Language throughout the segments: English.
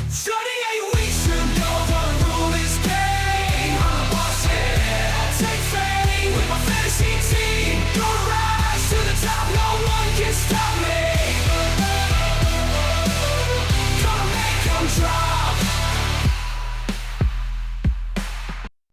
Starting 8 weeks ago, the rule is game. I'm the boss, yeah, I'll take fame. With my fantasy team, gonna rise to the top, no one can stop me. Gonna make 'em drop.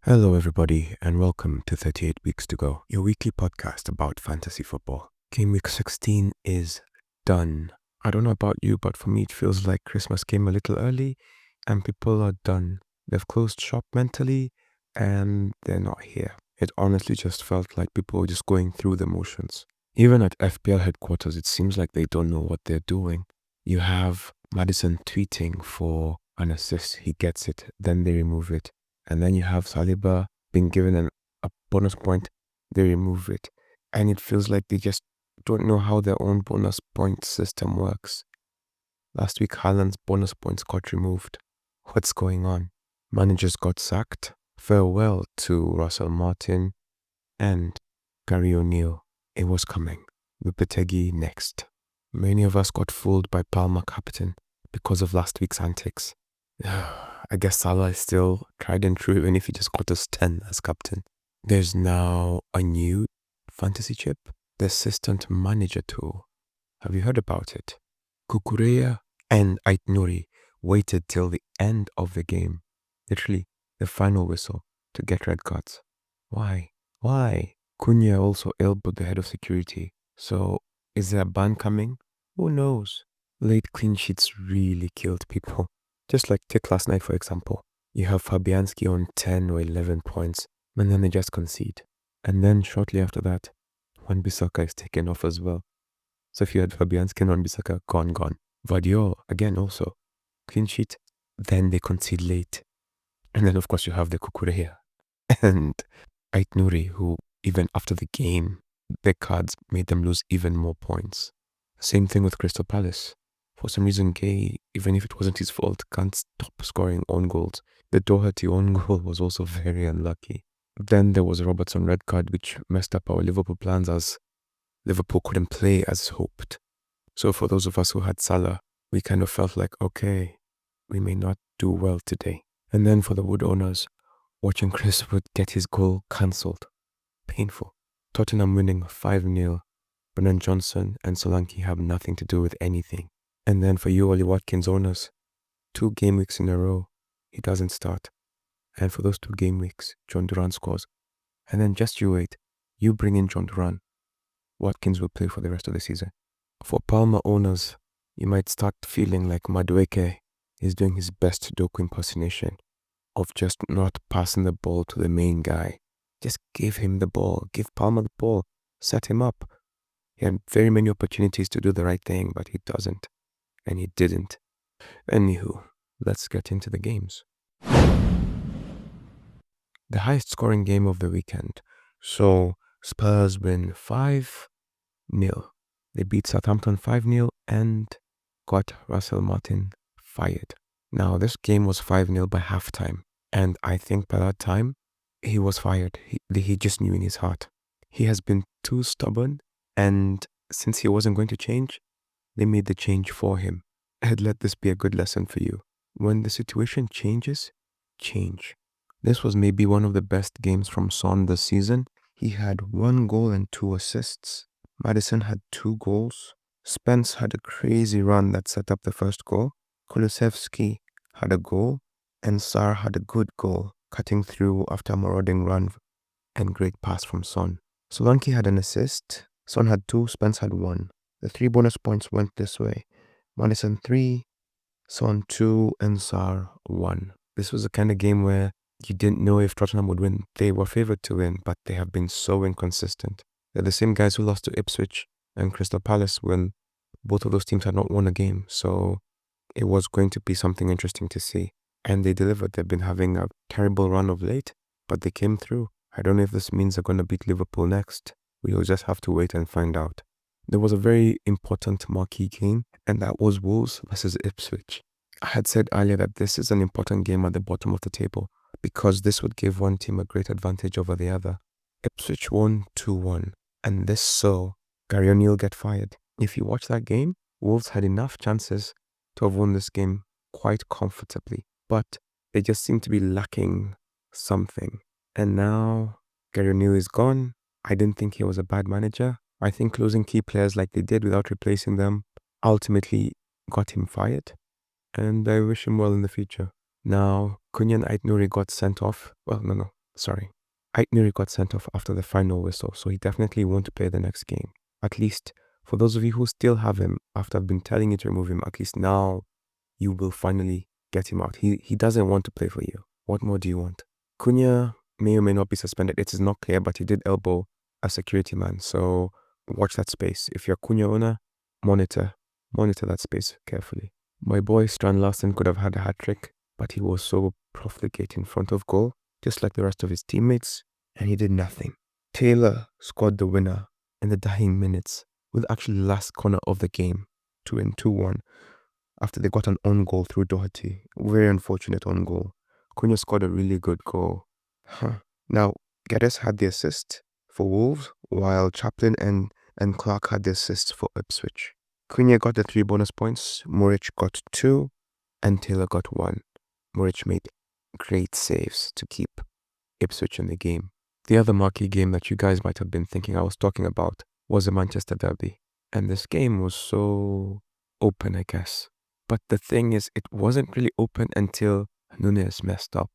Hello, everybody, and welcome to 38 Weeks to Go, your weekly podcast about fantasy football. Gameweek 16 is done. I don't know about you, but for me, it feels like Christmas came a little early and people are done. They've closed shop mentally and they're not here. It honestly just felt like people were just going through the motions. Even at FPL headquarters, it seems like they don't know what they're doing. You have Maddison tweeting for an assist, he gets it, then they remove it. And then you have Saliba being given a bonus point, they remove it. And it feels like they just don't know how their own bonus point system works. Last week, Haaland's bonus points got removed. What's going on? Managers got sacked. Farewell to Russell Martin and Gary O'Neill. It was coming. Lopetegui next. Many of us got fooled by Palmer captain because of last week's antics. I guess Salah is still tried and true even if he just got us 10 as captain. There's now a new fantasy chip, the assistant manager tool. Have you heard about it? Kukureya and Aitnouri waited till the end of the game, literally the final whistle, to get red cards. Why? Cunha also elbowed the head of security. So is there a ban coming? Who knows? Late clean sheets really killed people. Just like Tick last night, for example. You have Fabianski on 10 or 11 points, and then they just concede. And then shortly after that, Wan-Bissaka is taken off as well. So if you had Fabianski and Wan-Bissaka, gone. Vardiol, again also, clean sheet, then they concede late. And then of course you have the Kukureya and Aitnouri, who even after the game, the cards made them lose even more points. Same thing with Crystal Palace. For some reason, Gay, even if it wasn't his fault, can't stop scoring own goals. The Doherty own goal was also very unlucky. Then there was a Robertson red card, which messed up our Liverpool plans as Liverpool couldn't play as hoped. So for those of us who had Salah, we kind of felt like, okay, we may not do well today. And then for the Wood owners, watching Chris Wood get his goal cancelled. Painful. Tottenham winning 5-0. Brennan Johnson and Solanke have nothing to do with anything. And then for you, Ollie Watkins owners, 2 game weeks in a row, he doesn't start. And for those 2 game weeks, John Duran scores. And then just you wait, you bring in John Duran, Watkins will play for the rest of the season. For Palmer owners, you might start feeling like Madueke is doing his best Doku impersonation of just not passing the ball to the main guy. Just give him the ball, give Palmer the ball, set him up. He had very many opportunities to do the right thing, but he doesn't. And he didn't. Anywho, let's get into the games. The highest scoring game of the weekend. So Spurs win 5-0. They beat Southampton 5-0 and got Russell Martin fired. Now this game was 5-0 by halftime. And I think by that time, he was fired. He just knew in his heart. He has been too stubborn, and since he wasn't going to change, they made the change for him. And let this be a good lesson for you. When the situation changes, change. This was maybe one of the best games from Son this season. He had 1 goal and 2 assists. Maddison had 2 goals. Spence had a crazy run that set up the first goal. Kulusevski had a goal. And Sarr had a good goal, cutting through after a marauding run and great pass from Son. Solanke had an assist. Son had 2, Spence had 1. The 3 bonus points went this way. Maddison 3, Son 2, and Sarr 1. This was a kind of game where you didn't know if Tottenham would win. They were favoured to win, but they have been so inconsistent. They're the same guys who lost to Ipswich and Crystal Palace when both of those teams had not won a game. So it was going to be something interesting to see. And they delivered. They've been having a terrible run of late, but they came through. I don't know if this means they're going to beat Liverpool next. We'll just have to wait and find out. There was a very important marquee game, and that was Wolves versus Ipswich. I had said earlier that this is an important game at the bottom of the table because this would give one team a great advantage over the other. Ipswich won 2-1, and this saw Gary O'Neill get fired. If you watch that game, Wolves had enough chances to have won this game quite comfortably, but they just seem to be lacking something. And now Gary O'Neill is gone. I didn't think he was a bad manager. I think losing key players like they did without replacing them ultimately got him fired. And I wish him well in the future. Now, Cunha and Ait-Nouri got sent off. Well, no, sorry. Ait-Nouri got sent off after the final whistle, so he definitely won't play the next game. At least, for those of you who still have him, after I've been telling you to remove him, at least now you will finally get him out. He doesn't want to play for you. What more do you want? Cunha may or may not be suspended. It is not clear, but he did elbow a security man, so watch that space. If you're a Cunha owner, monitor that space carefully. My boy Strand Larsen could have had a hat-trick, but he was so profligate in front of goal, just like the rest of his teammates, and he did nothing. Taylor scored the winner in the dying minutes with actually the last corner of the game to win 2-1 after they got an own goal through Doherty. Very unfortunate own goal. Cunha scored a really good goal. Now, Geddes had the assist for Wolves, while Chaplin and Clark had the assists for Ipswich. Cunha got the 3 bonus points, Muric got 2, and Taylor got 1. Muric made great saves to keep Ipswich in the game. The other marquee game that you guys might have been thinking I was talking about was the Manchester Derby. And this game was so open, I guess. But the thing is, it wasn't really open until Núñez messed up.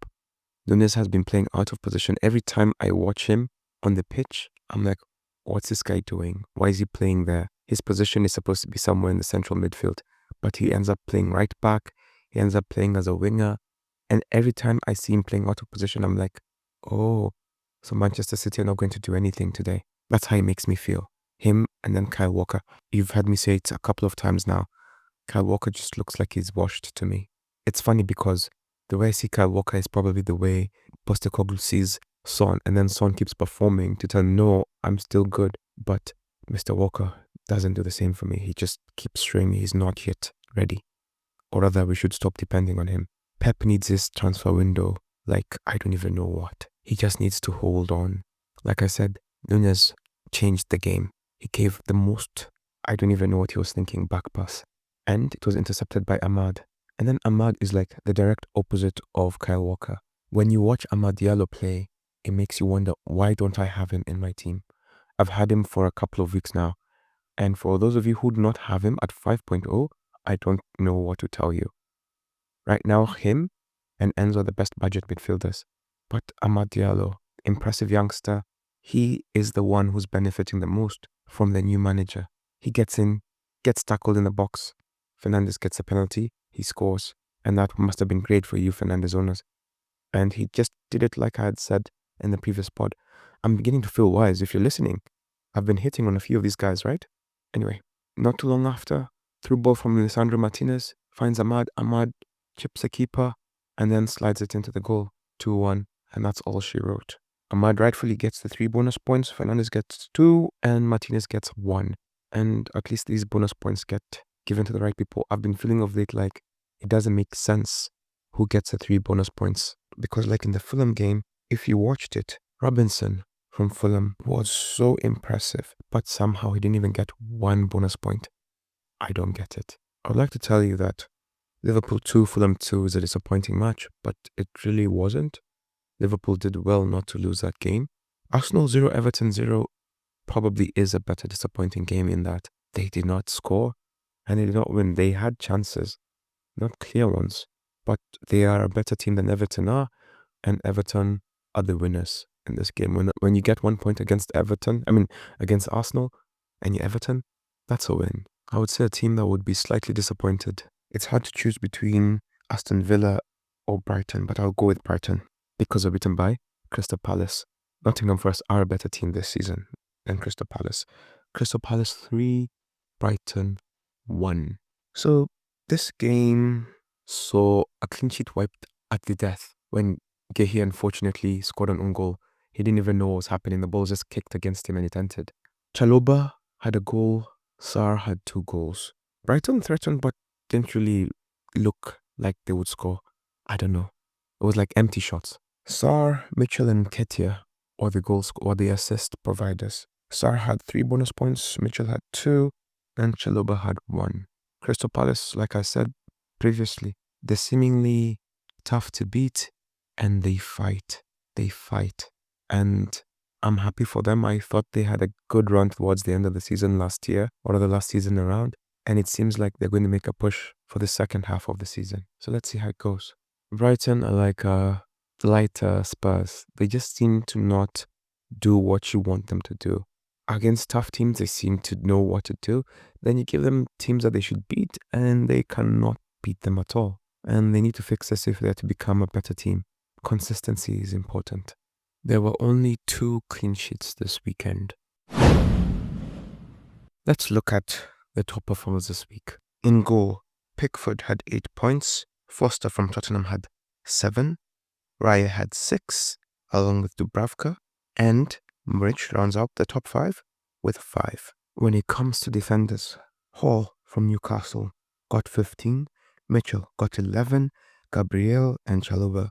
Núñez has been playing out of position. Every time I watch him on the pitch, I'm like, what's this guy doing? Why is he playing there? His position is supposed to be somewhere in the central midfield, but he ends up playing right back. He ends up playing as a winger. And every time I see him playing out of position, I'm like, oh, so Manchester City are not going to do anything today. That's how he makes me feel. Him and then Kyle Walker. You've heard me say it a couple of times now. Kyle Walker just looks like he's washed to me. It's funny because the way I see Kyle Walker is probably the way Postecoglou sees Son, and then Son keeps performing to tell him, no, I'm still good. But Mr. Walker doesn't do the same for me. He just keeps showing me he's not yet ready. Or rather, we should stop depending on him. Pep needs his transfer window like I don't even know what. He just needs to hold on. Like I said, Núñez changed the game. He gave the most, I don't even know what he was thinking, back pass. And it was intercepted by Ahmad. And then Ahmad is like the direct opposite of Kyle Walker. When you watch Amad Diallo play, it makes you wonder, why don't I have him in my team? I've had him for a couple of weeks now. And for those of you who do not have him at 5.0, I don't know what to tell you. Right now, him and Enzo are the best budget midfielders. But Amad Diallo, impressive youngster, he is the one who's benefiting the most from the new manager. He gets in, gets tackled in the box. Fernandes gets a penalty, he scores. And that must have been great for you Fernandes owners. And he just did it like I had said in the previous pod. I'm beginning to feel wise. If you're listening, I've been hitting on a few of these guys, right? Anyway, not too long after, through ball from Lisandro Martinez, finds Ahmad chips a keeper, and then slides it into the goal, 2-1, and that's all she wrote. Ahmad rightfully gets the 3 bonus points, Fernandes gets 2, and Martinez gets 1. And at least these bonus points get given to the right people. I've been feeling of late like it doesn't make sense who gets the 3 bonus points. Because like in the Fulham game, if you watched it, Robinson from Fulham was so impressive, but somehow he didn't even get 1 bonus point. I don't get it. I would like to tell you that Liverpool 2, Fulham 2 is a disappointing match, but it really wasn't. Liverpool did well not to lose that game. Arsenal 0, Everton 0 probably is a better disappointing game in that they did not score and they did not win. They had chances, not clear ones, but they are a better team than Everton are, and Everton are the winners in this game. When you get 1 point against against Arsenal, and you're Everton, that's a win. I would say a team that would be slightly disappointed. It's hard to choose between Aston Villa or Brighton, but I'll go with Brighton because they're beaten by Crystal Palace. Nottingham Forest are a better team this season than Crystal Palace. Crystal Palace 3, Brighton 1. So this game saw a clean sheet wiped at the death when Gehi unfortunately scored an own goal. He didn't even know what was happening. The ball was just kicked against him and it entered. Chalobah had a goal. Sarr had 2 goals. Brighton threatened but didn't really look like they would score. I don't know. It was like empty shots. Sarr, Mitchell and Ketia were the assist providers. Sarr had 3 bonus points, Mitchell had 2, and Chalobah had 1. Crystal Palace, like I said previously, They're seemingly tough to beat, and they fight. They fight. And I'm happy for them. I thought they had a good run towards the end of the season last year, or the last season around. And it seems like they're going to make a push for the second half of the season. So let's see how it goes. Brighton are like light Spurs. They just seem to not do what you want them to do. Against tough teams, they seem to know what to do. Then you give them teams that they should beat, and they cannot beat them at all. And they need to fix this if they're to become a better team. Consistency is important. There were only 2 clean sheets this weekend. Let's look at the top performers this week. In goal, Pickford had 8 points, Foster from Tottenham had 7, Raya had 6, along with Dubravka, and Muric rounds out the top 5 with 5. When it comes to defenders, Hall from Newcastle got 15, Mitchell got 11, Gabriel and Chalobah,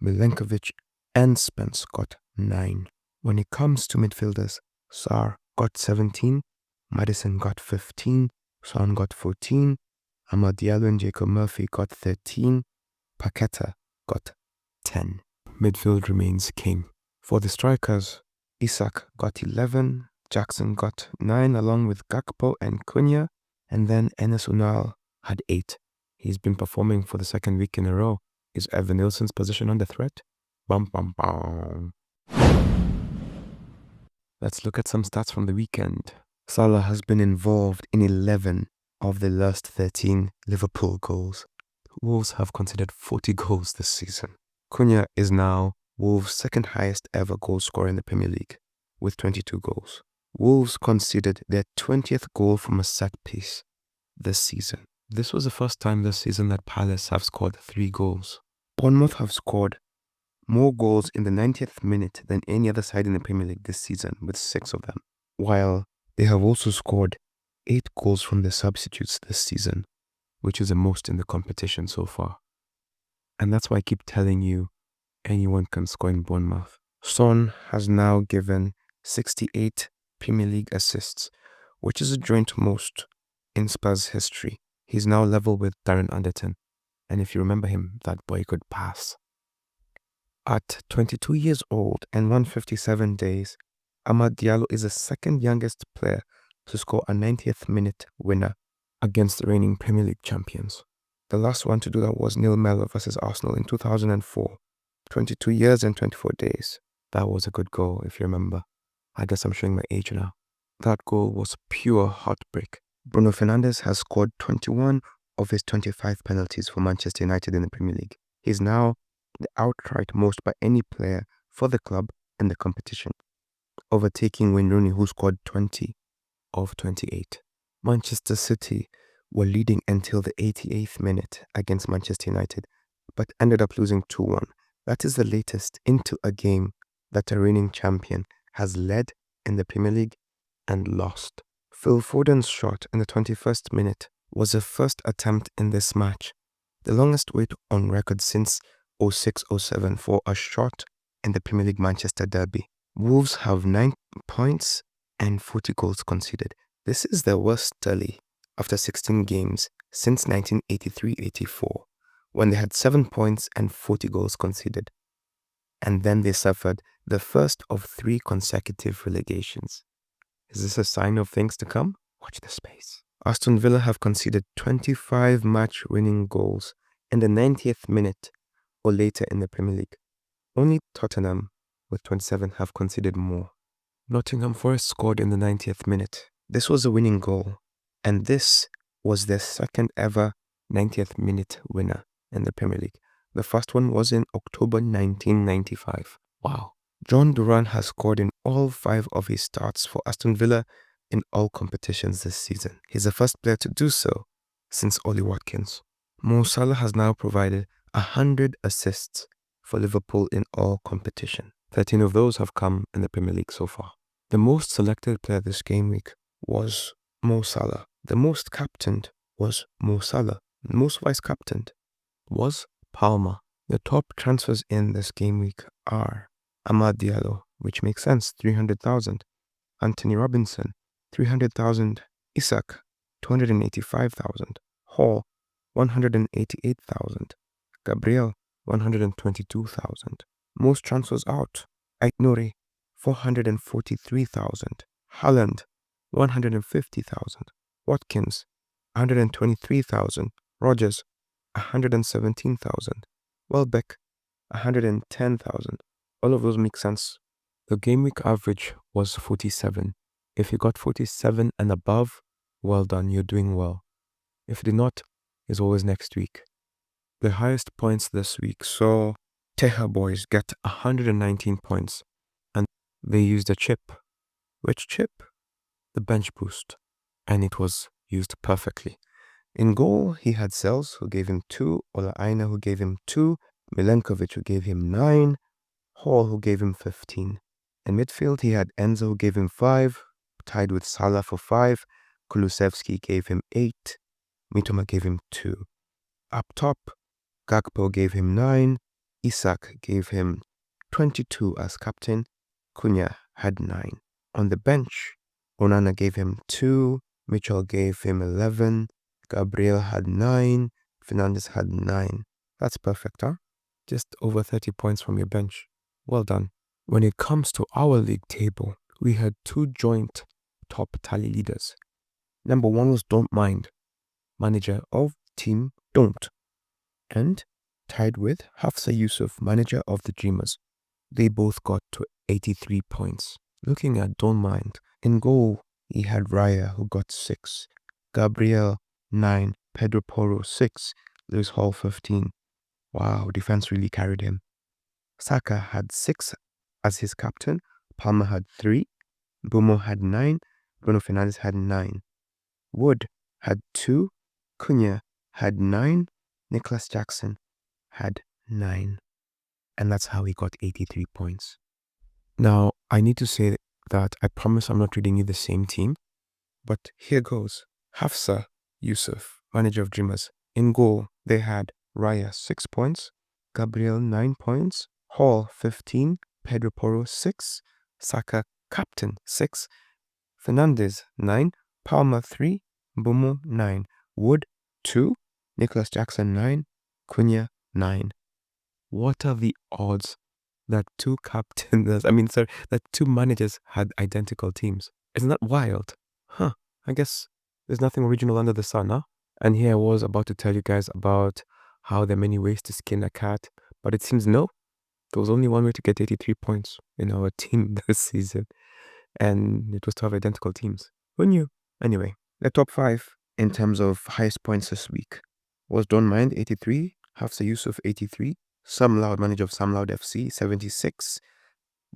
Milenkovic and Spence got 9. When it comes to midfielders, Sarr got 17, Maddison got 15, Son got 14, Amad Diallo and Jacob Murphy got 13, Paqueta got 10. Midfield remains king. For the strikers, Isak got 11, Jackson got 9 along with Gakpo and Cunha, and then Enes Unal had 8. He's been performing for the second week in a row. Is Evan Nilsson's position under threat? Bum bum bum. Let's look at some stats from the weekend. Salah has been involved in 11 of the last 13 Liverpool goals. Wolves have conceded 40 goals this season. Cunha is now Wolves' second highest ever goal scorer in the Premier League, with 22 goals. Wolves conceded their 20th goal from a set piece this season. This was the first time this season that Palace have scored 3 goals. Bournemouth have scored more goals in the 90th minute than any other side in the Premier League this season, with 6 of them, while they have also scored 8 goals from the substitutes this season, which is the most in the competition so far. And that's why I keep telling you, anyone can score in Bournemouth. Son has now given 68 Premier League assists, which is a joint most in Spurs history. He's now level with Darren Anderton, and if you remember him, that boy could pass. At 22 years old and 157 days, Amad Diallo is the second youngest player to score a 90th minute winner against the reigning Premier League champions. The last one to do that was Neil Mellor versus Arsenal in 2004. 22 years and 24 days. That was a good goal, if you remember. I guess I'm showing my age now. That goal was pure heartbreak. Bruno Fernandes has scored 21 of his 25 penalties for Manchester United in the Premier League. He's now the outright most by any player for the club in the competition, overtaking Wayne Rooney, who scored 20 of 28. Manchester City were leading until the 88th minute against Manchester United, but ended up losing 2-1. That is the latest into a game that a reigning champion has led in the Premier League and lost. Phil Foden's shot in the 21st minute was the first attempt in this match, the longest wait on record since 06-07 for a shot in the Premier League Manchester derby. Wolves have 9 points and 40 goals conceded. This is their worst tally after 16 games since 1983-84, when they had 7 points and 40 goals conceded. And then they suffered the first of 3 consecutive relegations. Is this a sign of things to come? Watch the space. Aston Villa have conceded 25 match-winning goals in the 90th minute or later in the Premier League. Only Tottenham, with 27, have conceded more. Nottingham Forest scored in the 90th minute. This was a winning goal, and this was their second ever 90th minute winner in the Premier League. The first one was in October 1995. Wow. John Duran has scored in all 5 of his starts for Aston Villa in all competitions this season. He's the first player to do so since Ollie Watkins. Mo Salah has now provided 100 assists for Liverpool in all competition. 13 of those have come in the Premier League so far. The most selected player this game week was Mo Salah. The most captained was Mo Salah. The most vice-captained was Palmer. The top transfers in this game week are Amad Diallo, which makes sense, 300,000. Anthony Robinson, 300,000. Isak, 285,000. Hall, 188,000. Gabriel, 122,000. Most transfers out. Aitnouri, 443,000. Haaland, 150,000. Watkins, 123,000. Rogers, 117,000. Welbeck, 110,000. All of those make sense. The game week average was 47. If you got 47 and above, well done, you're doing well. If you did not, it's always next week. The highest points this week saw Teja boys get 119 points, and they used a chip. Which chip? The bench boost, and it was used perfectly. In goal, he had Sels, who gave him 2, Ola Aina, who gave him 2, Milenkovic, who gave him 9, Hall, who gave him 15. In midfield, he had Enzo, who gave him 5, tied with Salah for 5, Kulusevski gave him 8, Mitoma gave him 2. Up top, Gakpo gave him 9, Isak gave him 22 as captain, Cunha had 9. On the bench, Onana gave him 2, Mitchell gave him 11, Gabriel had 9, Fernandes had 9. That's perfect, huh? Just over 30 points from your bench. Well done. When it comes to our league table, we had 2 joint top tally leaders. Number 1 was Don't Mind, manager of Team Don't, and tied with Hafsa Yusuf, manager of the Dreamers. They both got to 83 points. Looking at Don't Mind, in goal, he had Raya, who got 6, Gabriel 9, Pedro Porro 6, Lewis Hall 15. Wow, defense really carried him. Saka had 6 as his captain, Palmer had 3, Bumo had 9, Bruno Fernandes had 9. Wood had 2, Cunha had 9, Nicholas Jackson had 9. And that's how he got 83 points. Now, I need to say that I promise I'm not reading you the same team, but here goes. Hafsa Yusuf, manager of Dreamers. In goal, they had Raya 6 points, Gabriel 9 points, Hall 15, Pedro Porro 6, Saka captain 6, Fernandes 9, Palmer 3, Bumo 9, Wood 2, Nicholas Jackson 9, Cunha 9. What are the odds that 2 managers had identical teams? Isn't that wild? Huh, I guess there's nothing original under the sun, huh? And here I was about to tell you guys about how there are many ways to skin a cat, but it seems no. There was only one way to get 83 points in our team this season, and it was to have identical teams. Who knew? Anyway, the top 5 in terms of highest points this week was Don't Mind 83, Hafsa Yusuf 83, Sam Loud, manager of Sam Loud FC 76,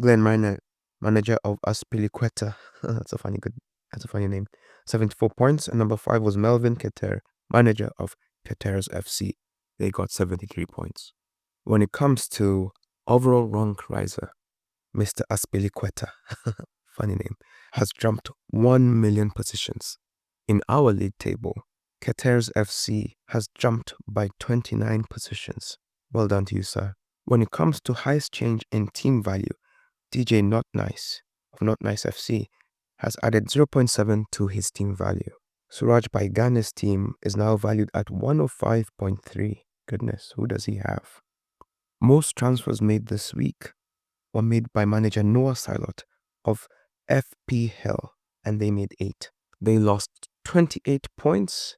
Glenn Miner, manager of Aspilicueta, that's a funny name, 74 points, and number 5 was Melvin Keter, manager of Keter's FC. They got 73 points. When it comes to overall rank riser, Mr. Aspilicueta, funny name, has jumped 1 million positions. In our league table, Keter's FC has jumped by 29 positions. Well done to you, sir. When it comes to highest change in team value, DJ Not Nice of Not Nice FC has added 0.7 to his team value. Suraj Baigana's team is now valued at 105.3. Goodness, who does he have? Most transfers made this week were made by manager Noah Silot of FP Hill, and they made 8. They lost 28 points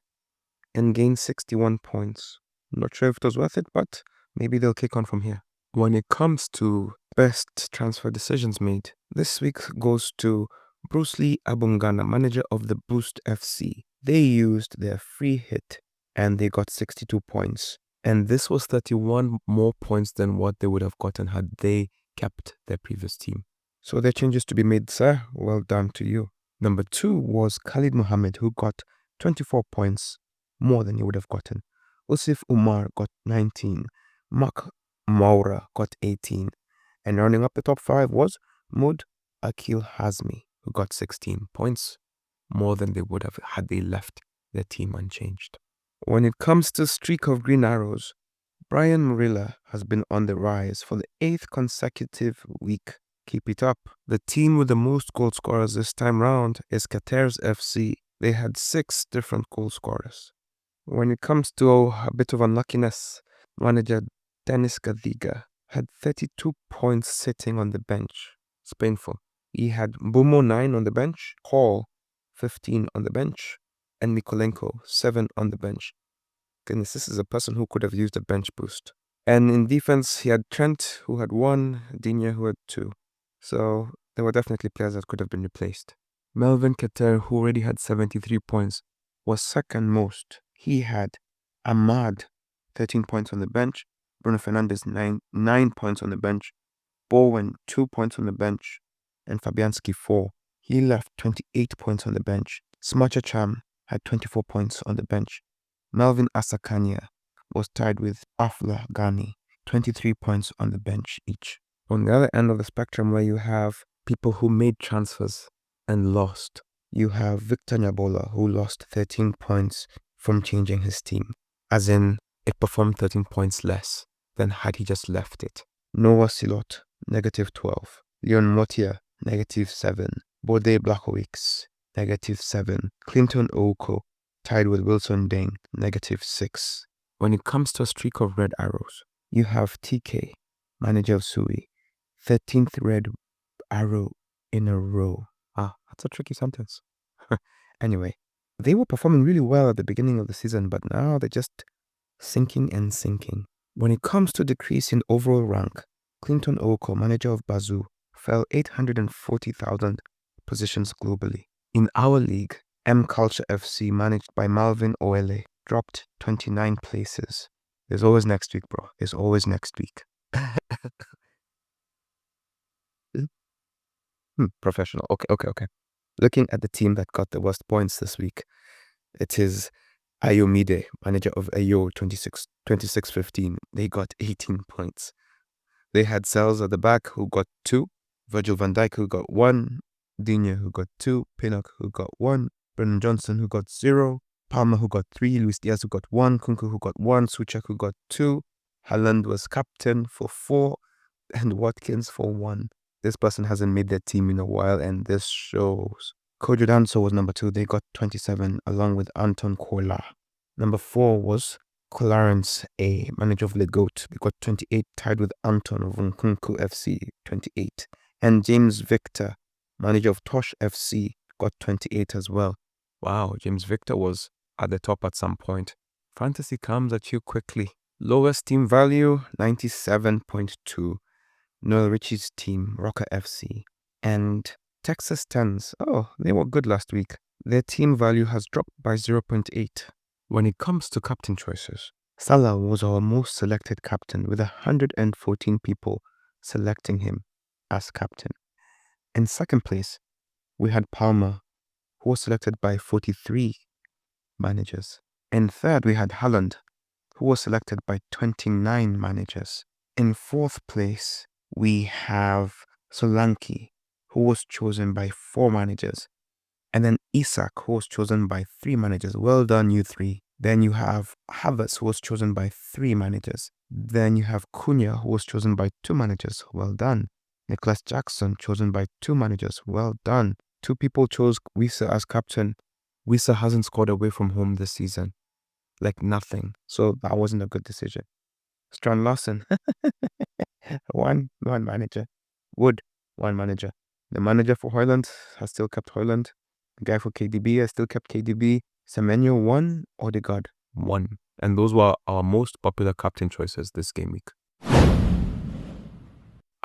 and gained 61 points. Not sure if it was worth it, but maybe they'll kick on from here. When it comes to best transfer decisions made, this week goes to Bruce Lee Abungana, manager of the Boost FC. They used their free hit and they got 62 points. And this was 31 more points than what they would have gotten had they kept their previous team. So there are changes to be made, sir. Well done to you. Number 2 was Khalid Mohammed, who got 24 points more than he would have gotten. Usif Umar got 19. Mark Maura got 18. And rounding up the top 5 was Mud Akil Hazmi, who got 16 points, more than they would have had they left their team unchanged. When it comes to streak of green arrows, Brian Murilla has been on the rise for the 8th consecutive week. Keep it up. The team with the most goal scorers this time round is Qatar's FC. They had 6 different goal scorers. When it comes to a bit of unluckiness, manager Dennis Gadiga had 32 points sitting on the bench. It's painful. He had Bumo 9 on the bench, Hall 15 on the bench, and Mikolenko 7 on the bench. Goodness, this is a person who could have used a bench boost. And in defense, he had Trent, who had 1, Digne, who had 2. So there were definitely players that could have been replaced. Melvin Keter, who already had 73 points, was second most. He had Ahmad, 13 points on the bench, Bruno Fernandes, 9 points on the bench, Bowen, 2 points on the bench, and Fabianski, 4. He left 28 points on the bench. Smachacham had 24 points on the bench. Melvin Asakania was tied with Afla Ghani, 23 points on the bench each. On the other end of the spectrum, where you have people who made transfers and lost, you have Victor Nyabola, who lost 13 points from changing his team, as in it performed 13 points less than had he just left it. Noah Silot, negative 12. Leon Motia, negative 7. Bode Blachowicz, negative 7. Clinton Oko, tied with Wilson Deng, negative 6. When it comes to a streak of red arrows, you have TK, manager of Sui, 13th red arrow in a row. That's a tricky sentence. Anyway, they were performing really well at the beginning of the season, but now they're just sinking and sinking. When it comes to decrease in overall rank, Clinton Oko, manager of Bazoo, fell 840,000 positions globally. In our league, M Culture FC, managed by Malvin Oele, dropped 29 places. There's always next week, bro. There's always next week. Professional. Okay. Looking at the team that got the worst points this week, it is Ayomide, manager of Ayo 2615. They got 18 points. They had Sells at the back, who got 2, Virgil van Dijk, who got 1, Digne, who got 2, Pinnock, who got 1, Brennan Johnson, who got 0, Palmer, who got 3, Luis Diaz, who got 1, Kunku, who got 1, Suchek, who got 2, Haaland was captain for 4, and Watkins for 1. This person hasn't made their team in a while, and this shows. Kojo Danso was number 2. They got 27, along with Anton Kola. Number 4 was Clarence A, manager of Le Goat. They got 28, tied with Anton of Nkunku FC, 28. And James Victor, manager of Tosh FC, got 28 as well. Wow, James Victor was at the top at some point. Fantasy comes at you quickly. Lowest team value, 97.2. Noel Richie's team, Rocker FC. And Texas Tens, they were good last week. Their team value has dropped by 0.8. When it comes to captain choices, Salah was our most selected captain, with 114 people selecting him as captain. In second place, we had Palmer, who was selected by 43 managers. In third, we had Haaland, who was selected by 29 managers. In fourth place, we have Solanke, who was chosen by 4 managers. And then Isak, who was chosen by 3 managers. Well done, you 3. Then you have Havertz, who was chosen by 3 managers. Then you have Cunha, who was chosen by 2 managers. Well done. Nicholas Jackson, chosen by 2 managers. Well done. 2 people chose Wissa as captain. Wissa hasn't scored away from home this season. Like nothing. So that wasn't a good decision. Strand Larson, one manager. Wood, 1 manager. The manager for Hoyland has still kept Hoyland. The guy for KDB has still kept KDB. Semenyo 1, Odegaard 1. And those were our most popular captain choices this game week.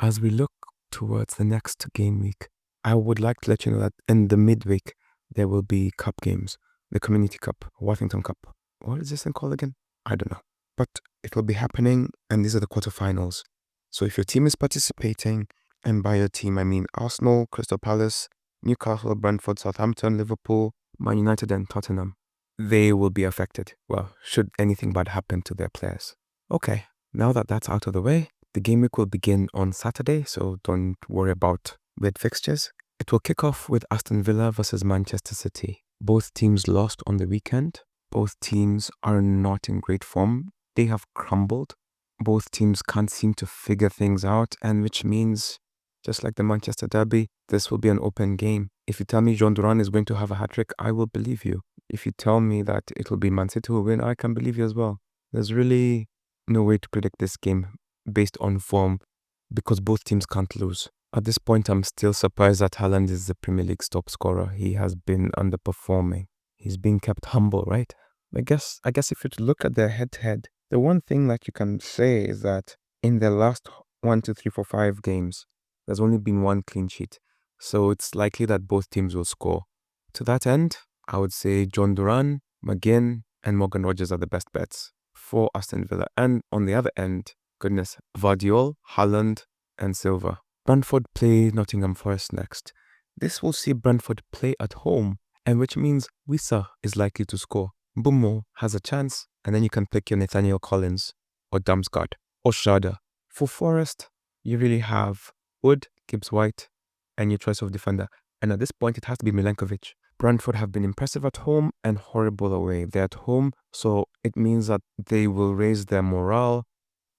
As we look towards the next game week, I would like to let you know that in the midweek, there will be cup games. The Community Cup, Worthington Cup. What is this thing called again? I don't know. But it will be happening, and these are the quarterfinals. So if your team is participating, and by your team I mean Arsenal, Crystal Palace, Newcastle, Brentford, Southampton, Liverpool, Man United and Tottenham, they will be affected. Well, should anything bad happen to their players. Okay, now that that's out of the way, the game week will begin on Saturday, so don't worry about weird fixtures. It will kick off with Aston Villa versus Manchester City. Both teams lost on the weekend. Both teams are not in great form. They have crumbled. Both teams can't seem to figure things out, and which means, just like the Manchester Derby, this will be an open game. If you tell me Jean Duran is going to have a hat-trick, I will believe you. If you tell me that it'll be Man City who win, I can believe you as well. There's really no way to predict this game based on form because both teams can't lose. At this point, I'm still surprised that Haaland is the Premier League's top scorer. He has been underperforming. He's being kept humble, right? I guess if you look at their head-to-head, the one thing that you can say is that in their last 1, 2, 3, 4, 5 games, there's only been one clean sheet. So it's likely that both teams will score. To that end, I would say John Duran, McGinn, and Morgan Rogers are the best bets for Aston Villa. And on the other end, goodness, Vardiol, Haaland, and Silva. Brentford play Nottingham Forest next. This will see Brentford play at home, and which means Wissa is likely to score. Bumo has a chance, and then you can pick your Nathaniel Collins or Damsgaard or Shada. For Forest, you really have Wood, Gibbs-White, and your choice of defender. And at this point, it has to be Milenkovic. Brentford have been impressive at home and horrible away. They're at home, so it means that they will raise their morale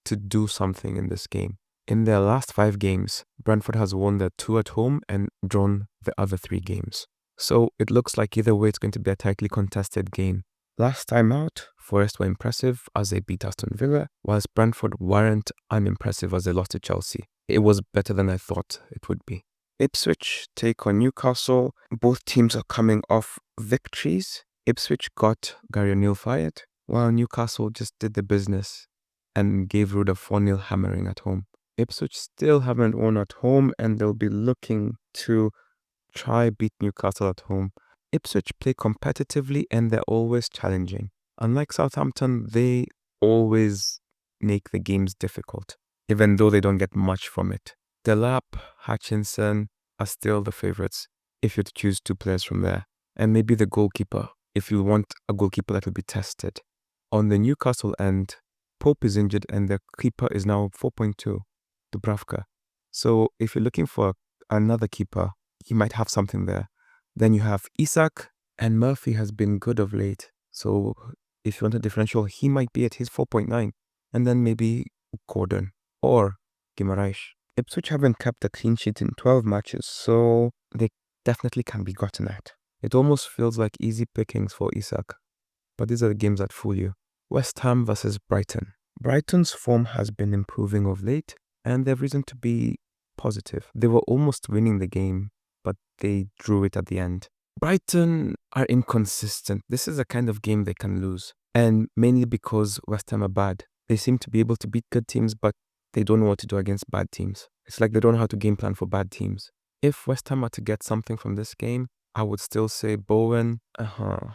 to do something in this game. In their last 5 games, Brentford has won their 2 at home and drawn the other 3 games. So it looks like either way it's going to be a tightly contested game. Last time out, Forest were impressive as they beat Aston Villa, whilst Brentford weren't unimpressive as they lost to Chelsea. It was better than I thought it would be. Ipswich take on Newcastle. Both teams are coming off victories. Ipswich got Gary O'Neill fired, while Newcastle just did the business and gave Rude a 4-0 hammering at home. Ipswich still haven't won at home, and they'll be looking to try beat Newcastle at home. Ipswich play competitively and they're always challenging. Unlike Southampton, they always make the games difficult, even though they don't get much from it. Delap, Hutchinson are still the favorites if you choose 2 players from there. And maybe the goalkeeper, if you want a goalkeeper that will be tested. On the Newcastle end, Pope is injured and the keeper is now 4.2, Dubravka. So if you're looking for another keeper, he might have something there. Then you have Isak, and Murphy has been good of late. So if you want a differential, he might be at his 4.9. And then maybe Gordon or Guimaraes. Ipswich haven't kept a clean sheet in 12 matches, so they definitely can be gotten at. It almost feels like easy pickings for Isak. But these are the games that fool you. West Ham versus Brighton. Brighton's form has been improving of late, and they have reason to be positive. They were almost winning the game, but they drew it at the end. Brighton are inconsistent. This is a kind of game they can lose, and mainly because West Ham are bad. They seem to be able to beat good teams, but they don't know what to do against bad teams. It's like they don't know how to game plan for bad teams. If West Ham are to get something from this game, I would still say Bowen, Paqueta,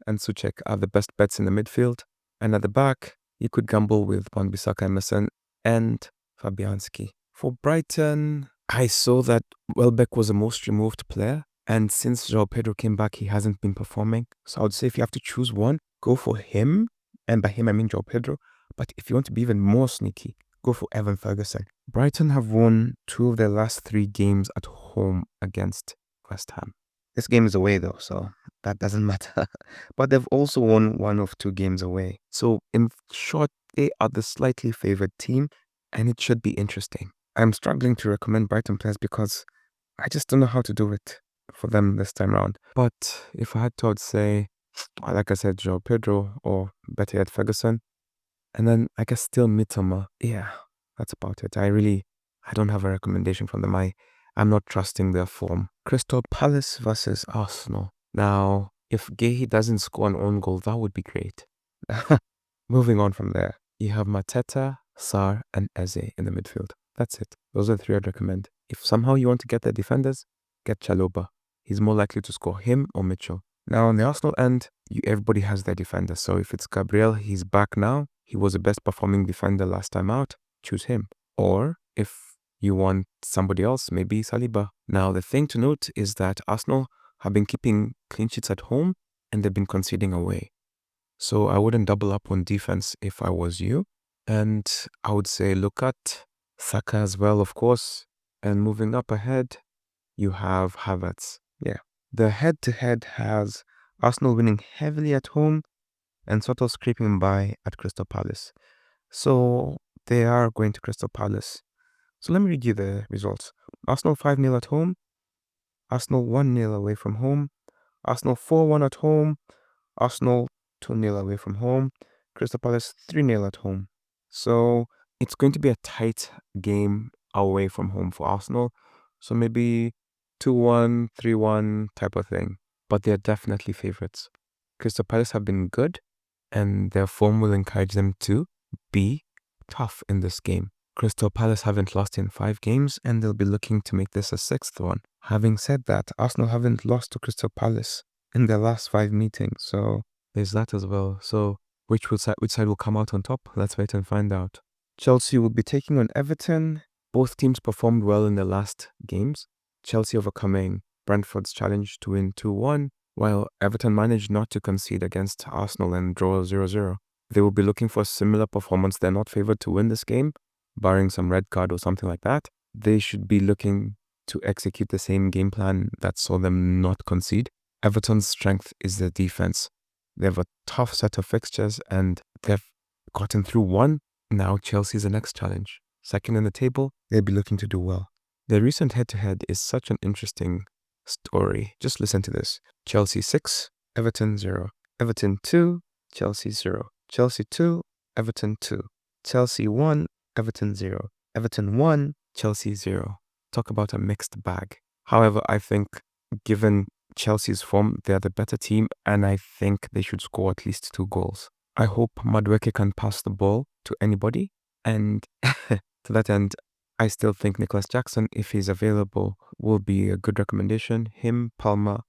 and Souček are the best bets in the midfield. And at the back, you could gamble with Wan-Bissaka, Emerson, and Fabianski. For Brighton, I saw that Welbeck was the most removed player. And since João Pedro came back, he hasn't been performing. So I would say if you have to choose one, go for him. And by him, I mean João Pedro. But if you want to be even more sneaky, go for Evan Ferguson. Brighton have won 2 of their last 3 games at home against West Ham. This game is away though, so that doesn't matter. But they've also won 1 of 2 games away. So in short, they are the slightly favored team, and it should be interesting. I'm struggling to recommend Brighton players because I just don't know how to do it for them this time around. But if I had to, I'd say, like I said, João Pedro or better yet, Ferguson. And then I guess still Mitoma. Yeah, that's about it. I don't have a recommendation from them. I'm not trusting their form. Crystal Palace versus Arsenal. Now, if Gehi doesn't score an own goal, that would be great. Moving on from there, you have Mateta, Sarr, and Eze in the midfield. That's it. Those are the 3 I'd recommend. If somehow you want to get the defenders, get Chalobah. He's more likely to score, him or Mitchell. Now, on the Arsenal end, everybody has their defender. So if it's Gabriel, he's back now. He was the best performing defender last time out. Choose him. Or if you want somebody else, maybe Saliba. Now, the thing to note is that Arsenal have been keeping clean sheets at home and they've been conceding away. So I wouldn't double up on defense if I was you. And I would say look at Saka as well, of course. And moving up ahead, you have Havertz. Yeah. The head-to-head has Arsenal winning heavily at home and sort of scraping by at Crystal Palace. So they are going to Crystal Palace. So let me read you the results. Arsenal 5-0 at home. Arsenal 1-0 away from home. Arsenal 4-1 at home. Arsenal 2-0 away from home. Crystal Palace 3-0 at home. So it's going to be a tight game away from home for Arsenal. So maybe 2-1, 3-1 type of thing. But they're definitely favorites. Crystal Palace have been good, and their form will encourage them to be tough in this game. Crystal Palace haven't lost in 5 games, and they'll be looking to make this a 6th one. Having said that, Arsenal haven't lost to Crystal Palace in their last 5 meetings, so there's that as well. So which side will come out on top? Let's wait and find out. Chelsea will be taking on Everton. Both teams performed well in the last games. Chelsea overcoming Brentford's challenge to win 2-1, while Everton managed not to concede against Arsenal and draw 0-0. They will be looking for a similar performance. They're not favored to win this game, barring some red card or something like that. They should be looking to execute the same game plan that saw them not concede. Everton's strength is their defense. They have a tough set of fixtures and they've gotten through one. Now Chelsea's the next challenge. Second in the table, they'll be looking to do well. Their recent head-to-head is such an interesting story. Just listen to this. Chelsea 6, Everton 0. Everton 2, Chelsea 0. Chelsea 2, Everton 2. Chelsea 1, Everton 0. Everton 1, Chelsea 0. Talk about a mixed bag. However, I think given Chelsea's form, they're the better team, and I think they should score at least 2 goals. I hope Madueke can pass the ball to anybody, and to that end, I still think Nicholas Jackson, if he's available, will be a good recommendation. Him, Palmer,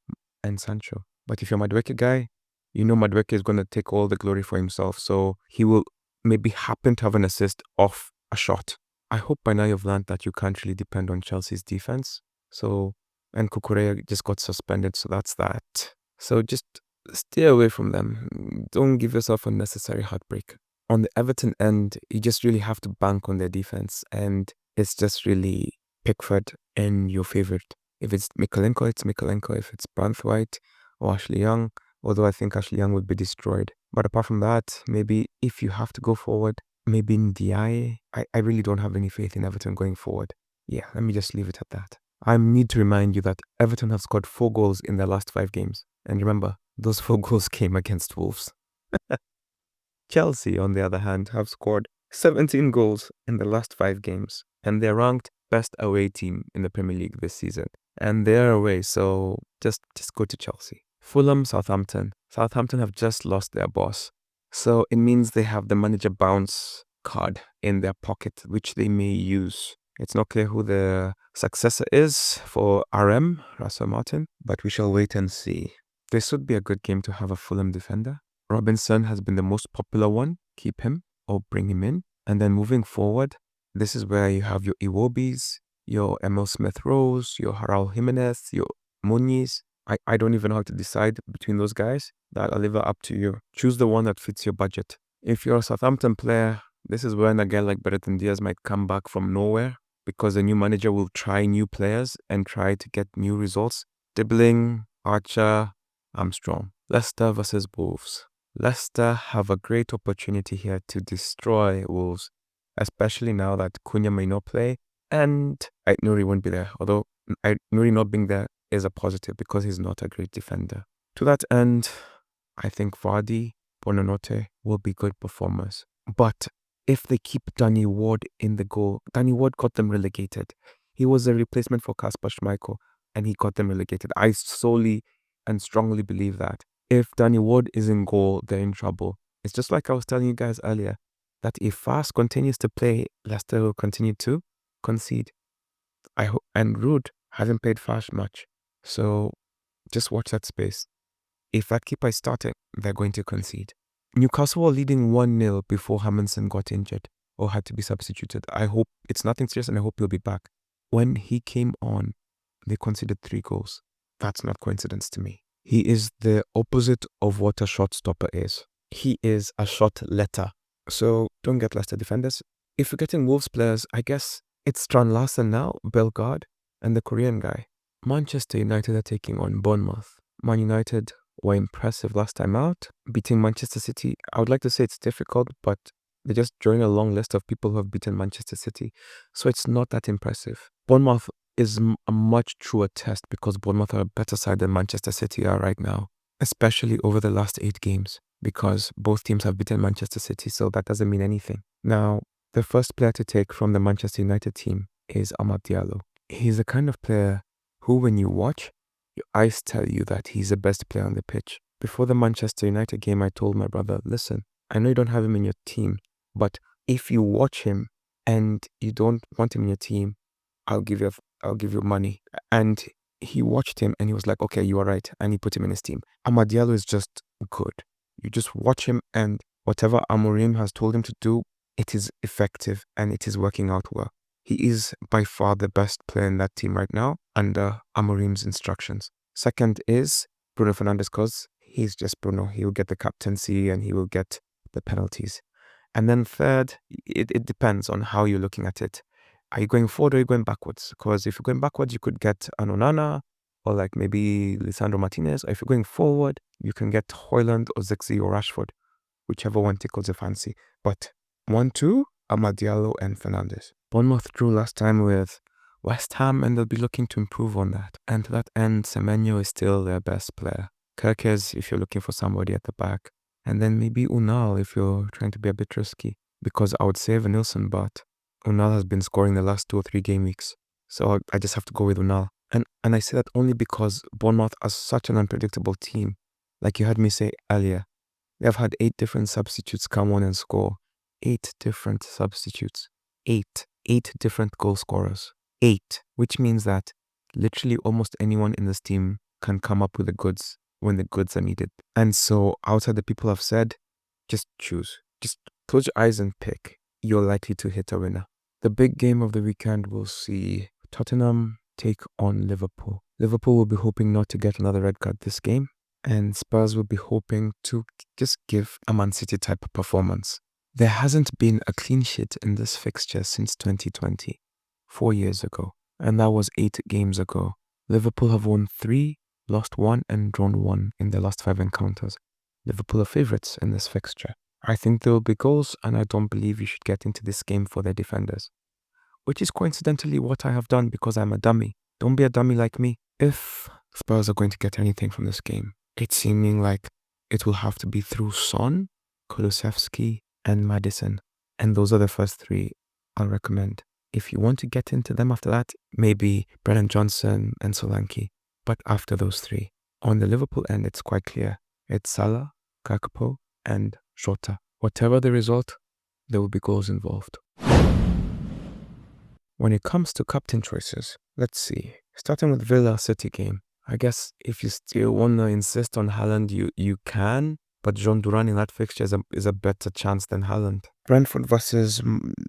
and Sancho. But if you're a Madueke guy, you know Madueke is going to take all the glory for himself, so he will maybe happen to have an assist off a shot. I hope by now you've learned that you can't really depend on Chelsea's defense. And Kukurea just got suspended, so that's that. So just stay away from them. Don't give yourself unnecessary heartbreak. On the Everton end, you just really have to bank on their defense, and it's just really Pickford and your favorite. If it's Mikalenko, it's Mikalenko. If it's Branthwaite or Ashley Young, although I think Ashley Young would be destroyed. But apart from that, maybe if you have to go forward, maybe Ndiaye. I really don't have any faith in Everton going forward. Yeah, let me just leave it at that. I need to remind you that Everton have scored 4 goals in their last 5 games. And remember, those 4 goals came against Wolves. Chelsea, on the other hand, have scored 17 goals in the last 5 games. And they're ranked best away team in the Premier League this season. And they're away, so just go to Chelsea. Fulham, Southampton. Southampton have just lost their boss. So it means they have the manager bounce card in their pocket, which they may use. It's not clear who the successor is for ermm, Russell Martin, but we shall wait and see. This would be a good game to have a Fulham defender. Robinson has been the most popular one. Keep him or bring him in. And then moving forward, this is where you have your Iwobis, your Emil Smith-Rowe, your Raul Jimenez, your Muniz. I don't even know how to decide between those guys. I'll leave it up to you. Choose the one that fits your budget. If you're a Southampton player, this is when a guy like Brereton Diaz might come back from nowhere, because the new manager will try new players and try to get new results. Dibbling, Archer, Armstrong. Leicester versus Wolves. Leicester have a great opportunity here to destroy Wolves, especially now that Cunha may not play and Aït-Nouri won't be there. Although Aït-Nouri not being there is a positive because he's not a great defender. To that end, I think Vardy, Buonanotte will be good performers. But if they keep Danny Ward in the goal, Danny Ward got them relegated. He was a replacement for Kasper Schmeichel and he got them relegated. I solely and strongly believe that. If Danny Ward is in goal, they're in trouble. It's just like I was telling you guys earlier, that if Fast continues to play, Leicester will continue to concede. And Rude hasn't played Fast much. So just watch that space. If that keeper is starting, they're going to concede. Newcastle were leading 1-0 before Hermansen got injured or had to be substituted. I hope it's nothing serious and I hope he'll be back. When he came on, they conceded 3 goals. That's not coincidence to me. He is the opposite of what a shot stopper is. He is a shot letter. So don't get Leicester defenders. If you're getting Wolves players, I guess it's Strand Larsen now, Bellegarde, and the Korean guy. Manchester United are taking on Bournemouth. Man United were impressive last time out, beating Manchester City. I would like to say it's difficult, but they just joined a long list of people who have beaten Manchester City, so it's not that impressive. Bournemouth is a much truer test because Bournemouth are a better side than Manchester City are right now, especially over the last 8 games, because both teams have beaten Manchester City, so that doesn't mean anything. Now, the first player to take from the Manchester United team is Amad Diallo. He's the kind of player who, when you watch, your eyes tell you that he's the best player on the pitch. Before the Manchester United game, I told my brother, listen, I know you don't have him in your team, but if you watch him and you don't want him in your team, I'll give you money. And he watched him and he was like, okay, you are right. And he put him in his team. Amad Diallo is just good. You just watch him and whatever Amorim has told him to do, it is effective and it is working out well. He is by far the best player in that team right now under Amorim's instructions. Second is Bruno Fernandes, because he's just Bruno. He will get the captaincy and he will get the penalties. And then third, it depends on how you're looking at it. Are you going forward or are you going backwards? Because if you're going backwards, you could get an Onana or like maybe Lisandro Martinez. Or if you're going forward, you can get Højlund or Zirkzee or Rashford, whichever one tickles your fancy. But 1-2, Amad Diallo and Fernandes. Bournemouth drew last time with West Ham and they'll be looking to improve on that. And to that end, Semenyo is still their best player. Kerkez if you're looking for somebody at the back. And then maybe Unal if you're trying to be a bit risky. Because I would say Evanilson, but Unal has been scoring the last 2 or 3 game weeks. So I just have to go with Unal. And I say that only because Bournemouth are such an unpredictable team. Like you heard me say earlier, they have had 8 different substitutes come on and score. 8 different substitutes. 8 different goal scorers. 8, which means that literally almost anyone in this team can come up with the goods when the goods are needed. And so outside the people have said, just choose. Just close your eyes and pick. You're likely to hit a winner. The big game of the weekend will see Tottenham take on Liverpool. Liverpool will be hoping not to get another red card this game, and Spurs will be hoping to just give a Man City type of performance. There hasn't been a clean sheet in this fixture since 2020, 4 years ago, and that was 8 games ago. Liverpool have won 3, lost 1 and drawn 1 in their last 5 encounters. Liverpool are favourites in this fixture. I think there will be goals and I don't believe you should get into this game for their defenders. Which is coincidentally what I have done because I'm a dummy. Don't be a dummy like me. If Spurs are going to get anything from this game, it's seeming like it will have to be through Son, Kulusevski and Maddison. And those are the first 3 I'll recommend. If you want to get into them after that, maybe Brennan Johnson and Solanke. But after those 3, on the Liverpool end, it's quite clear. It's Salah, Gakpo and Jota. Whatever the result, there will be goals involved. When it comes to captain choices, let's see. Starting with Villa City game, I guess if you still want to insist on Haaland, you can. But John Duran in that fixture is a better chance than Haaland. Brentford versus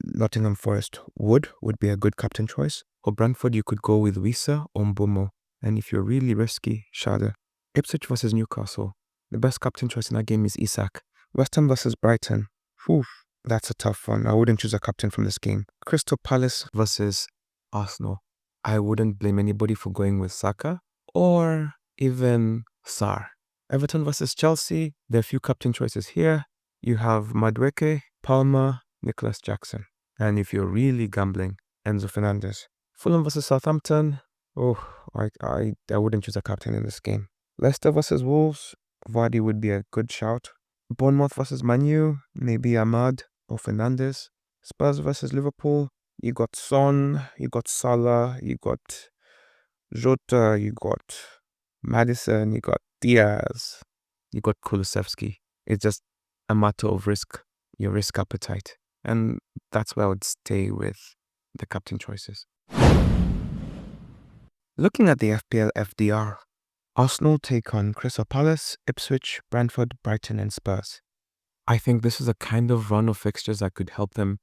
Nottingham Forest would be a good captain choice. For Brentford, you could go with Wissa or Mbomo. And if you're really risky, Schade. Ipswich versus Newcastle. The best captain choice in that game is Isak. West Ham versus Brighton. Oof, that's a tough one. I wouldn't choose a captain from this game. Crystal Palace versus Arsenal. I wouldn't blame anybody for going with Saka or even Sarr. Everton versus Chelsea. There are a few captain choices here. You have Madueke, Palmer, Nicholas Jackson. And if you're really gambling, Enzo Fernandez. Fulham versus Southampton. Oh, I wouldn't choose a captain in this game. Leicester versus Wolves. Vardy would be a good shout. Bournemouth versus Man U. Maybe Ahmad or Fernandes. Spurs versus Liverpool. You got Son, you got Salah, you got Jota, you got Maddison, you got Diaz, you got Kulusevski. It's just a matter of risk, your risk appetite. And that's where I would stay with the captain choices. Looking at the FPL FDR, Arsenal take on Crystal Palace, Ipswich, Brentford, Brighton and Spurs. I think this is a kind of run of fixtures that could help them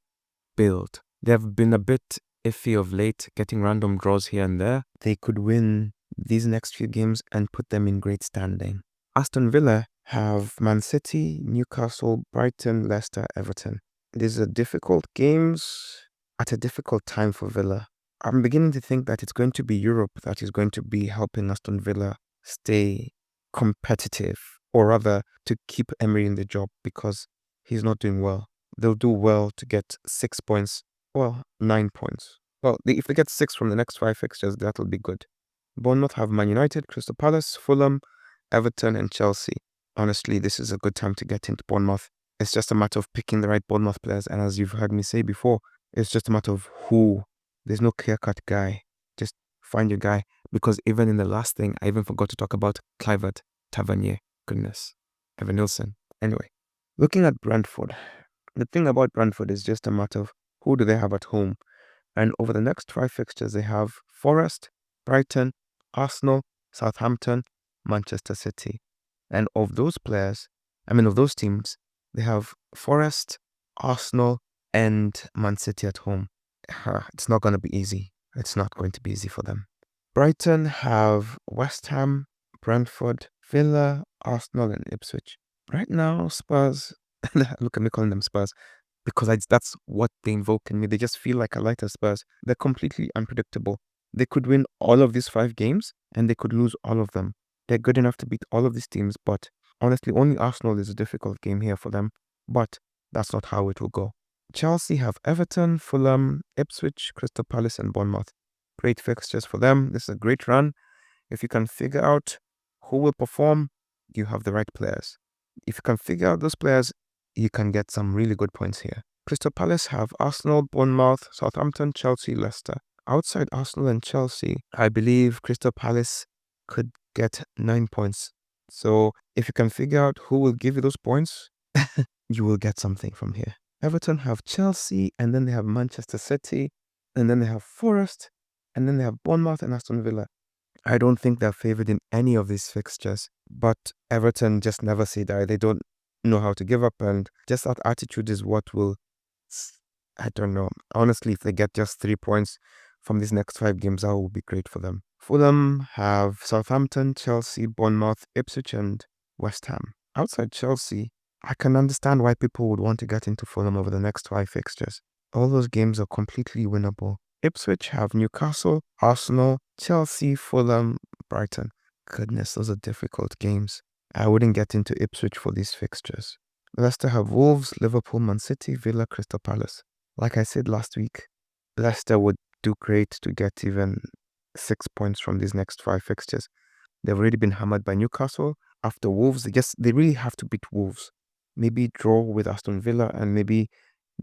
build. They have been a bit iffy of late, getting random draws here and there. They could win these next few games and put them in great standing. Aston Villa have Man City, Newcastle, Brighton, Leicester, Everton. These are difficult games at a difficult time for Villa. I'm beginning to think that it's going to be Europe that is going to be helping Aston Villa stay competitive, or rather to keep Emery in the job because he's not doing well. They'll do well to get 6 points, well, 9 points Well, if they get 6 from the next 5 fixtures, that'll be good. Bournemouth have Man United, Crystal Palace, Fulham, Everton, and Chelsea. Honestly, this is a good time to get into Bournemouth. It's just a matter of picking the right Bournemouth players. And as you've heard me say before, it's just a matter of who. There's no clear-cut guy. Just find your guy. Because even in the last thing, I even forgot to talk about Clivert, Tavernier. Goodness. Evan Nilsson. Anyway, looking at Brentford. The thing about Brentford is just a matter of who do they have at home. And over the next 5 fixtures, they have Forest, Brighton, Arsenal, Southampton, Manchester City. And of those teams, they have Forest, Arsenal, and Man City at home. It's not going to be easy. It's not going to be easy for them. Brighton have West Ham, Brentford, Villa, Arsenal, and Ipswich. Right now, Spurs, look at me calling them Spurs, because that's what they invoke in me. They just feel like a lighter Spurs. They're completely unpredictable. They could win all of these 5 games, and they could lose all of them. They're good enough to beat all of these teams, but honestly, only Arsenal is a difficult game here for them. But that's not how it will go. Chelsea have Everton, Fulham, Ipswich, Crystal Palace, and Bournemouth. Great fixtures for them. This is a great run. If you can figure out who will perform, you have the right players. If you can figure out those players, you can get some really good points here. Crystal Palace have Arsenal, Bournemouth, Southampton, Chelsea, Leicester. Outside Arsenal and Chelsea, I believe Crystal Palace could get 9 points. So if you can figure out who will give you those points, you will get something from here. Everton have Chelsea, and then they have Manchester City, and then they have Forest, and then they have Bournemouth and Aston Villa. I don't think they're favored in any of these fixtures, but Everton just never say die. They don't know how to give up, and just that attitude is what will, I don't know. Honestly, if they get just 3 points from these next 5 games, that will be great for them. Fulham have Southampton, Chelsea, Bournemouth, Ipswich, and West Ham. Outside Chelsea, I can understand why people would want to get into Fulham over the next 5 fixtures. All those games are completely winnable. Ipswich have Newcastle, Arsenal, Chelsea, Fulham, Brighton. Goodness, those are difficult games. I wouldn't get into Ipswich for these fixtures. Leicester have Wolves, Liverpool, Man City, Villa, Crystal Palace. Like I said last week, Leicester would do great to get even 6 points from these next 5 fixtures. They've already been hammered by Newcastle. After Wolves, they really have to beat Wolves. Maybe draw with Aston Villa, and maybe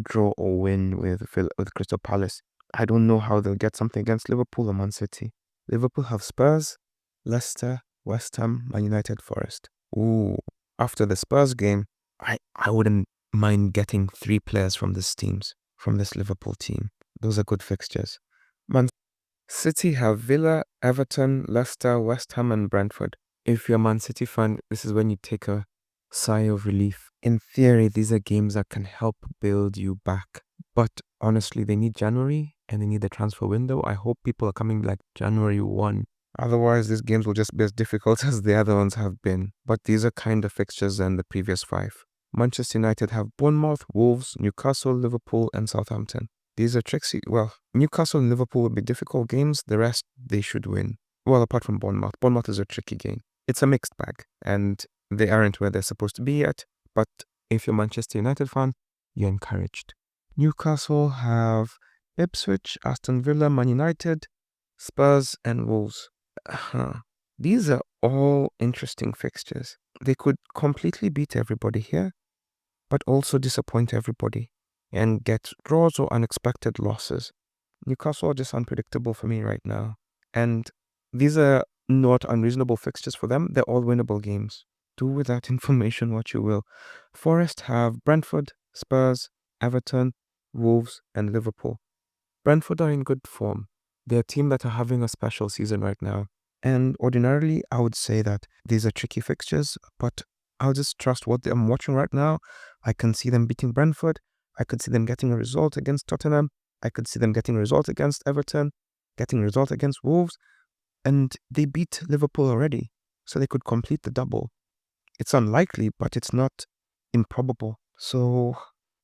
draw or win with Crystal Palace. I don't know how they'll get something against Liverpool or Man City. Liverpool have Spurs, Leicester, West Ham, Man United, Forest. Ooh, after the Spurs game, I wouldn't mind getting 3 players from this Liverpool team. Those are good fixtures. Man City have Villa, Everton, Leicester, West Ham, and Brentford. If you're a Man City fan, this is when you take a sigh of relief. In theory, these are games that can help build you back. But honestly, they need January and they need the transfer window. I hope people are coming like January 1. Otherwise, these games will just be as difficult as the other ones have been. But these are kind of fixtures than the previous 5. Manchester United have Bournemouth, Wolves, Newcastle, Liverpool, and Southampton. These are tricksy. Well, Newcastle and Liverpool will be difficult games. The rest, they should win. Well, apart from Bournemouth. Bournemouth is a tricky game. It's a mixed bag, and they aren't where they're supposed to be yet. But if you're a Manchester United fan, you're encouraged. Newcastle have Ipswich, Aston Villa, Man United, Spurs, and Wolves. These are all interesting fixtures. They could completely beat everybody here, but also disappoint everybody and get draws or unexpected losses. Newcastle are just unpredictable for me right now. And these are not unreasonable fixtures for them. They're all winnable games. Do with that information what you will. Forest have Brentford, Spurs, Everton, Wolves, and Liverpool. Brentford are in good form. They're a team that are having a special season right now. And ordinarily, I would say that these are tricky fixtures, but I'll just trust what I'm watching right now. I can see them beating Brentford. I could see them getting a result against Tottenham. I could see them getting a result against Everton, getting a result against Wolves. And they beat Liverpool already, so they could complete the double. It's unlikely, but it's not improbable. So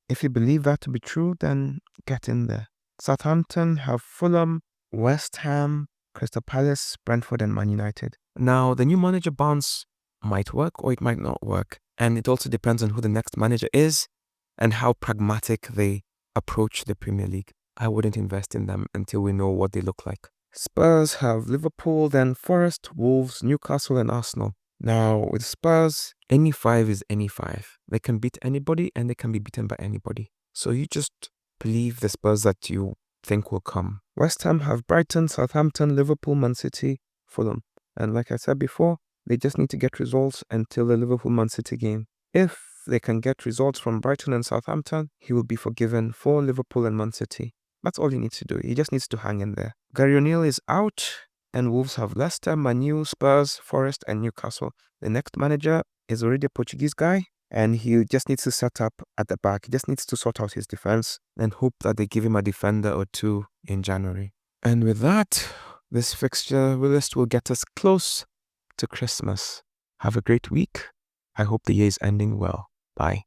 if you believe that to be true, then get in there. Southampton have Fulham, West Ham, Crystal Palace, Brentford, and Man United. Now, the new manager bounce might work or it might not work. And it also depends on who the next manager is and how pragmatic they approach the Premier League. I wouldn't invest in them until we know what they look like. Spurs have Liverpool, then Forest, Wolves, Newcastle, and Arsenal. Now, with Spurs, any 5 is any 5. They can beat anybody and they can be beaten by anybody. So you just believe the Spurs that you think will come. West Ham have Brighton, Southampton, Liverpool, Man City, Fulham. And like I said before, they just need to get results until the Liverpool-Man City game. If they can get results from Brighton and Southampton, he will be forgiven for Liverpool and Man City. That's all he needs to do. He just needs to hang in there. Gary O'Neill is out, and Wolves have Leicester, Man U, Spurs, Forest, and Newcastle. The next manager is already a Portuguese guy, and he just needs to set up at the back. He just needs to sort out his defense and hope that they give him a defender or two in January. And with that, this fixture list will get us close to Christmas. Have a great week. I hope the year is ending well. Bye.